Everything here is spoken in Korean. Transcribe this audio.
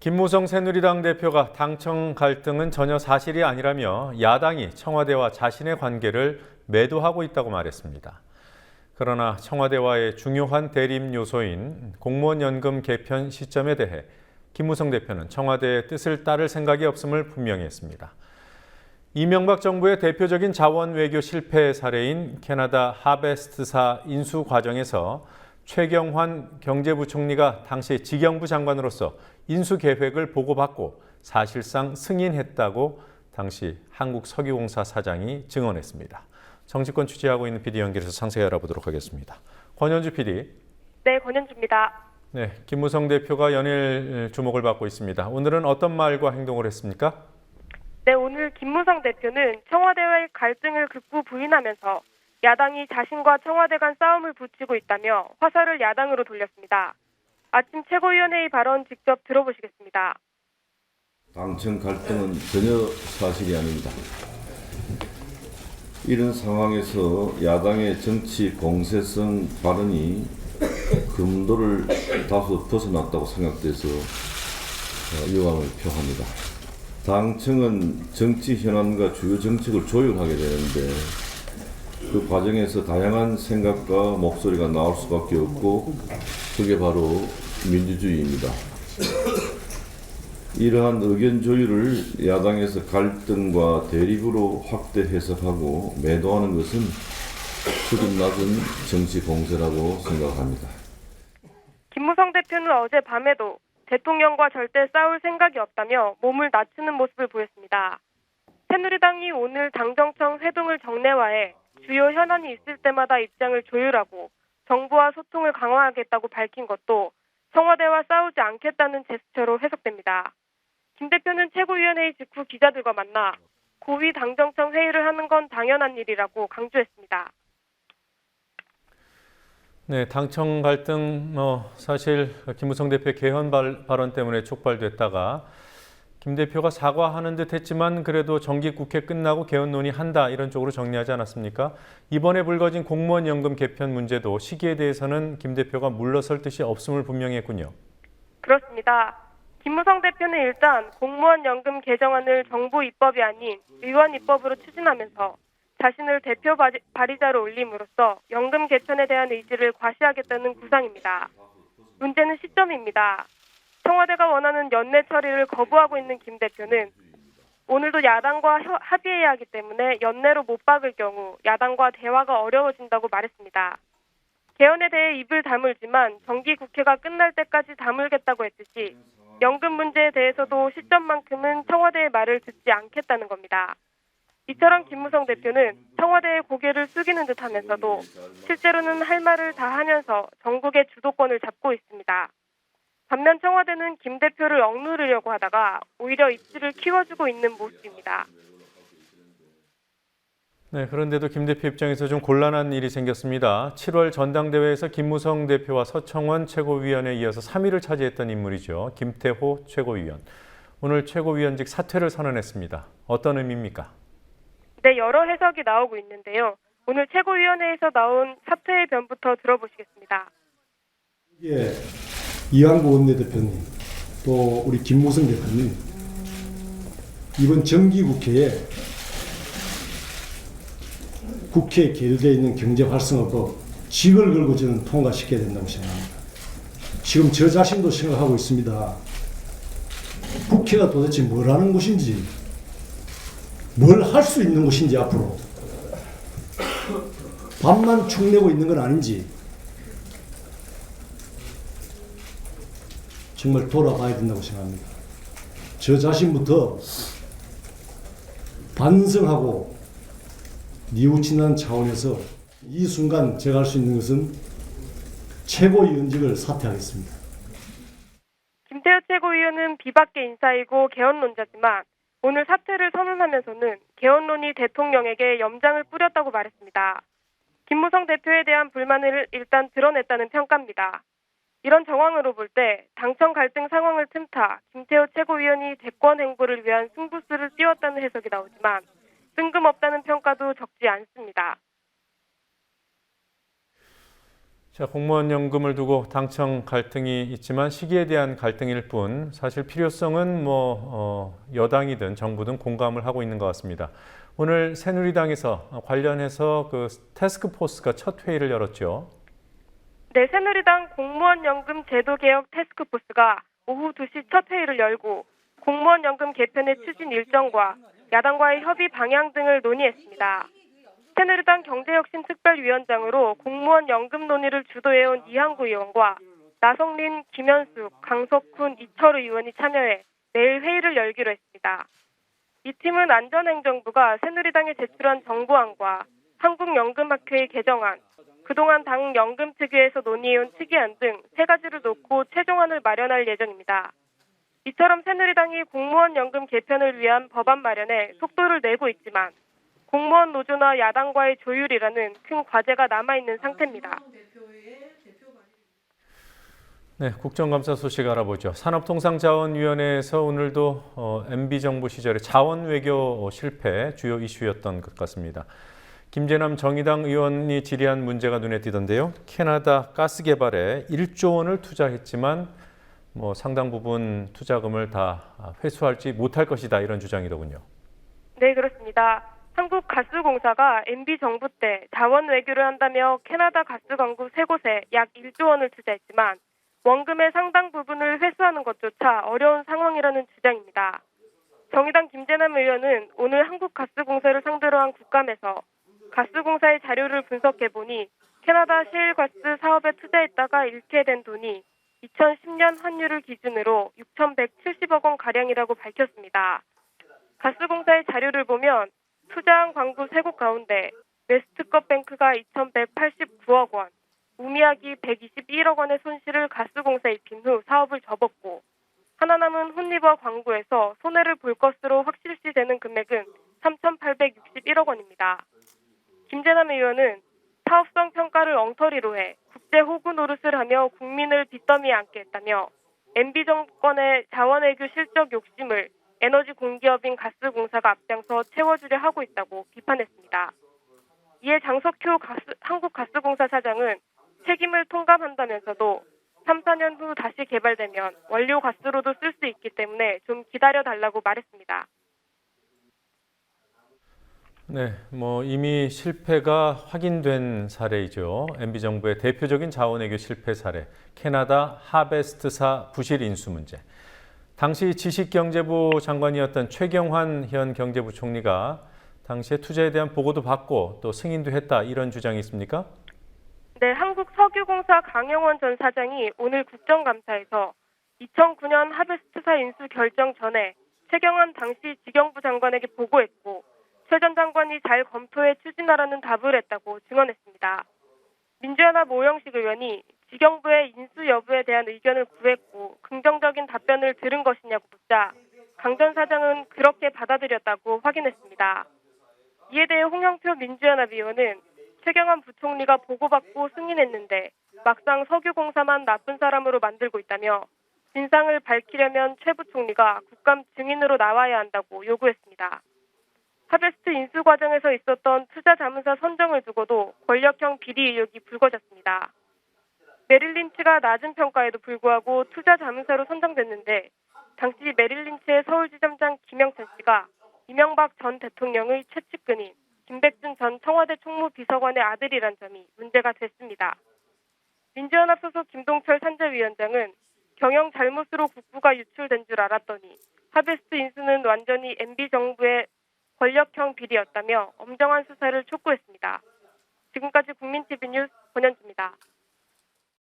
김무성 새누리당 대표가 당청 갈등은 전혀 사실이 아니라며 야당이 청와대와 자신의 관계를 매도하고 있다고 말했습니다. 그러나 청와대와의 중요한 대립 요소인 공무원 연금 개편 시점에 대해 김무성 대표는 청와대의 뜻을 따를 생각이 없음을 분명히 했습니다. 이명박 정부의 대표적인 자원 외교 실패 사례인 캐나다 하베스트사 인수 과정에서 최경환 경제부총리가 당시 직영부 장관으로서 인수 계획을 보고받고 사실상 승인했다고 당시 한국석유공사 사장이 증언했습니다. 정치권 취재하고 있는 PD 연결해서 상세히 알아보도록 하겠습니다. 권현주 PD. 네, 권현주입니다. 네, 김무성 대표가 연일 주목을 받고 있습니다. 오늘은 어떤 말과 행동을 했습니까? 네, 오늘 김무성 대표는 청와대와의 갈등을 극구 부인하면서 야당이 자신과 청와대 간 싸움을 붙이고 있다며 화살을 야당으로 돌렸습니다. 아침 최고위원회의 발언 직접 들어보시겠습니다. 당청 갈등은 전혀 사실이 아닙니다. 이런 상황에서 야당의 정치 공세성 발언이 금도를 다소 벗어났다고 생각돼서 유감을 표합니다. 당청은 정치 현안과 주요 정책을 조율하게 되는데 그 과정에서 다양한 생각과 목소리가 나올 수밖에 없고 그게 바로 민주주의입니다. 이러한 의견 조율을 야당에서 갈등과 대립으로 확대 해석하고 매도하는 것은 수준 낮은 정치 공세라고 생각합니다. 김무성 대표는 어젯밤에도 대통령과 절대 싸울 생각이 없다며 몸을 낮추는 모습을 보였습니다. 새누리당이 오늘 당정청 회동을 정례화해 주요 현안이 있을 때마다 입장을 조율하고 정부와 소통을 강화하겠다고 밝힌 것도 청와대와 싸우지 않겠다는 제스처로 해석됩니다. 김 대표는 최고위원회의 직후 기자들과 만나 고위 당정청 회의를 하는 건 당연한 일이라고 강조했습니다. 네, 당청 갈등 사실 김무성 대표의 개헌 발언 때문에 촉발됐다가 김 대표가 사과하는 듯 했지만 그래도 정기국회 끝나고 개헌 논의한다 이런 쪽으로 정리하지 않았습니까? 이번에 불거진 공무원 연금 개편 문제도 시기에 대해서는 김 대표가 물러설 뜻이 없음을 분명히 했군요. 그렇습니다. 김무성 대표는 일단 공무원 연금 개정안을 정부 입법이 아닌 의원 입법으로 추진하면서 자신을 대표 발의자로 올림으로써 연금 개편에 대한 의지를 과시하겠다는 구상입니다. 문제는 시점입니다. 청와대가 원하는 연내 처리를 거부하고 있는 김 대표는 오늘도 야당과 합의해야 하기 때문에 연내로 못 박을 경우 야당과 대화가 어려워진다고 말했습니다. 개헌에 대해 입을 다물지만 정기국회가 끝날 때까지 다물겠다고 했듯이 연금 문제에 대해서도 시점만큼은 청와대의 말을 듣지 않겠다는 겁니다. 이처럼 김무성 대표는 청와대의 고개를 숙이는 듯하면서도 실제로는 할 말을 다 하면서 전국의 주도권을 잡고 있습니다. 반면 청와대는 김 대표를 억누르려고 하다가 오히려 입지를 키워주고 있는 모습입니다. 네, 그런데도 김 대표 입장에서 좀 곤란한 일이 생겼습니다. 7월 전당대회에서 김무성 대표와 서청원 최고위원에 이어서 3위를 차지했던 인물이죠. 김태호 최고위원. 오늘 최고위원직 사퇴를 선언했습니다. 어떤 의미입니까? 네, 여러 해석이 나오고 있는데요. 오늘 최고위원회에서 나온 사퇴의 변부터 들어보시겠습니다. 예, 이완구 원내대표님, 또 우리 김무성 대표님, 이번 정기국회에 국회에 계류되어 있는 경제활성화법 직을 걸고 저는 통과시켜야 된다고 생각합니다. 지금 저 자신도 생각하고 있습니다. 국회가 도대체 뭘 하는 곳인지, 뭘 할 수 있는 곳인지 앞으로 밥만 축내고 있는 건 아닌지 정말 돌아봐야 된다고 생각합니다. 저 자신부터 반성하고 뉘우치는 차원에서 이 순간 제가 할 수 있는 것은 최고위원직을 사퇴하겠습니다. 김태호 최고위원은 비박계 인사이고 개헌론자지만 오늘 사퇴를 선언하면서는 개헌론이 대통령에게 염장을 뿌렸다고 말했습니다. 김무성 대표에 대한 불만을 일단 드러냈다는 평가입니다. 이런 정황으로 볼 때 당청 갈등 상황을 틈타 김태호 최고위원이 대권 행보를 위한 승부수를 띄웠다는 해석이 나오지만 뜬금없다는 평가도 적지 않습니다. 자, 공무원 연금을 두고 당청 갈등이 있지만 시기에 대한 갈등일 뿐 사실 필요성은 여당이든 정부든 공감을 하고 있는 것 같습니다. 오늘 새누리당에서 관련해서 그 태스크포스가 첫 회의를 열었죠. 네, 새누리당 공무원 연금 제도 개혁 태스크포스가 오후 2시 첫 회의를 열고 공무원 연금 개편의 추진 일정과 야당과의 협의 방향 등을 논의했습니다. 새누리당 경제혁신특별위원장으로 공무원 연금 논의를 주도해온 이항구 의원과 나성린, 김현숙, 강석훈, 이철우 의원이 참여해 내일 회의를 열기로 했습니다. 이 팀은 안전행정부가 새누리당에 제출한 정부안과 한국연금학회의 개정안, 그동안 당 연금특위에서 논의해온 특이안 등 3가지를 놓고 최종안을 마련할 예정입니다. 이처럼 새누리당이 공무원 연금 개편을 위한 법안 마련에 속도를 내고 있지만 공무원 노조나 야당과의 조율이라는 큰 과제가 남아있는 상태입니다. 네, 국정감사 소식 알아보죠. 산업통상자원위원회에서 오늘도 MB정부 시절의 자원외교 실패 주요 이슈였던 것 같습니다. 김재남 정의당 의원이 질의한 문제가 눈에 띄던데요. 캐나다 가스 개발에 1조 원을 투자했지만 상당 부분 투자금을 다 회수하지 못할 것이다 이런 주장이더군요. 네, 그렇습니다. 한국가스공사가 MB정부 때 자원 외교를 한다며 캐나다 가스 광구 3곳에 약 1조 원을 투자했지만 원금의 상당 부분을 회수하는 것조차 어려운 상황이라는 주장입니다. 정의당 김재남 의원은 오늘 한국가스공사를 상대로 한 국감에서 가스공사의 자료를 분석해보니 캐나다 셰일가스 사업에 투자했다가 잃게 된 돈이 2010년 환율을 기준으로 6,170억 원 가량이라고 밝혔습니다. 가스공사의 자료를 보면 투자한 광구 3곳 가운데 웨스트컵뱅크가 2,189억 원, 우미약이 121억 원의 손실을 가스공사에 입힌 후 사업을 접었고 하나 남은 혼리버 광구에서 손해를 볼 것으로 확실시되는 금액은 3,861억 원입니다. 김재남 의원은 사업성 평가를 엉터리로 해 국제 호구 노릇을 하며 국민을 빚더미에 앉게 했다며 MB정권의 자원외교 실적 욕심을 에너지 공기업인 가스공사가 앞장서 채워주려 하고 있다고 비판했습니다. 이에 장석효 한국가스공사 사장은 책임을 통감한다면서도 3, 4년 후 다시 개발되면 원료 가스로도 쓸 수 있기 때문에 좀 기다려달라고 말했습니다. 네, 이미 실패가 확인된 사례이죠. MB정부의 대표적인 자원외교 실패 사례, 캐나다 하베스트사 부실 인수 문제. 당시 지식경제부 장관이었던 최경환 현 경제부총리가 당시에 투자에 대한 보고도 받고 또 승인도 했다 이런 주장이 있습니까? 네, 한국석유공사 강영원 전 사장이 오늘 국정감사에서 2009년 하베스트사 인수 결정 전에 최경환 당시 지경부 장관에게 보고했고 최 전 장관이 잘 검토해 추진하라는 답을 했다고 증언했습니다. 민주연합 오영식 의원이 지경부의 인수 여부에 대한 의견을 구했고 긍정적인 답변을 들은 것이냐고 묻자 강 전 사장은 그렇게 받아들였다고 확인했습니다. 이에 대해 홍영표 민주연합 의원은 최경환 부총리가 보고받고 승인했는데 막상 석유공사만 나쁜 사람으로 만들고 있다며 진상을 밝히려면 최 부총리가 국감 증인으로 나와야 한다고 요구했습니다. 하베스트 인수 과정에서 있었던 투자자문사 선정을 두고도 권력형 비리 의혹이 불거졌습니다. 메릴 린치가 낮은 평가에도 불구하고 투자자문사로 선정됐는데 당시 메릴 린치의 서울지점장 김영찬 씨가 이명박 전 대통령의 최측근인 김백준 전 청와대 총무비서관의 아들이란 점이 문제가 됐습니다. 민주연합 소속 김동철 산재위원장은 경영 잘못으로 국부가 유출된 줄 알았더니 하베스트 인수는 완전히 MB정부의 권력형 비리였다며 엄정한 수사를 촉구했습니다. 지금까지 국민TV 뉴스 권현주입니다.